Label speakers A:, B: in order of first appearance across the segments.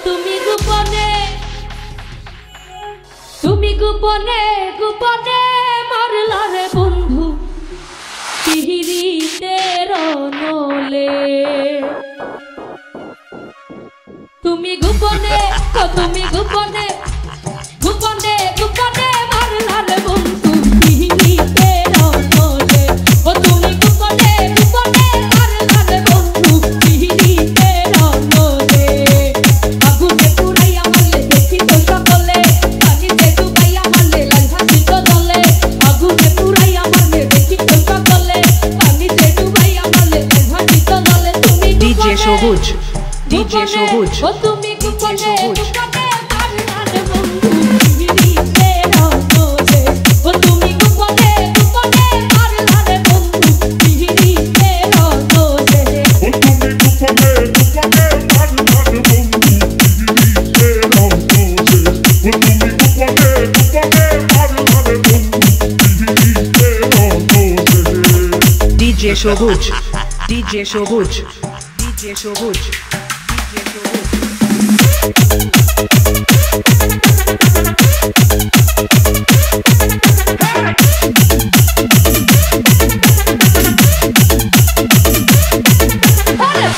A: তুমি গোপনে গোপনে মারলা রে বন্ধু পিহিরিতের নলে। তুমি গোপনে গোপনে মারলা রে বন্ধু পিহিরিতের নলে। ও তুমি গোপনে মারলা রে বন্ধু পিহিরিতের নলে। আগুনে পুরাইয়া মারলে দেখি তো সকলে, পানিতে ডুবাইয়া মারলে লাইহা দিত জলে। আগুনে পুরাইয়া মারলে দেখি তো সকলে, পানিতে ডুবাইয়া মারলে লাইহা দিত জলে। তুমি
B: ডিজে সবুজ, ডিজে সবুজ,
A: ও তুমি গোপনে মারলা রে বন্ধু পিহিরিতের নলে। ও তুমি গোপনে মারলা রে বন্ধু পিহিরিতের নলে।
C: ও তুমি গোপনে মারলা রে বন্ধু পিহিরিতের নলে। ও তুমি গোপনে মারলা রে বন্ধু পিহিরিতের নলে।
B: ডিজে সবুজ, ডিজে সবুজ, ডিজে সবুজ, ডিজে সবুজ।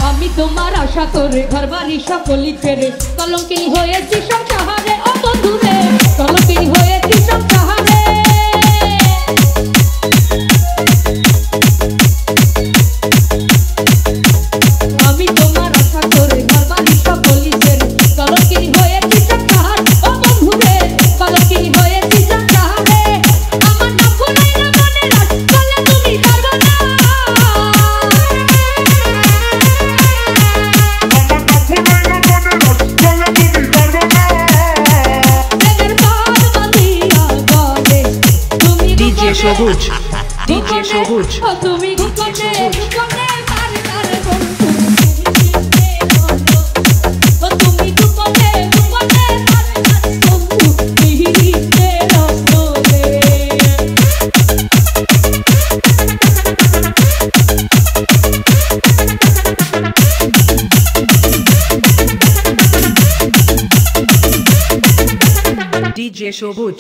A: আমি তোমার আশা করে ঘর বাড়ি সকলি ছেড়ে কলঙ্কিনী হয়েছি সংসারে। ও বন্ধু রে কলঙ্কিনী হয়েছি সংসারে। আমি তোমার আশা করে ঘর বাড়ি সকলি ছেড়ে কলঙ্কিনী হয়েছি সংসার। ও বন্ধু রে কলঙ্কিনী হয়েছি সংসারে। আমার না ফুরাইয়া মনে রাখ বলে তুমি পারবে না।
B: ডিজে সবুজ, ডিজে সবুজ,
A: ও তুমি গোপনে মারলা রে বন্ধু পিহিরিতের নলে। ও তুমি গোপনে মারলা রে বন্ধু পিহিরিতের নলে।
B: ডিজে সবুজ,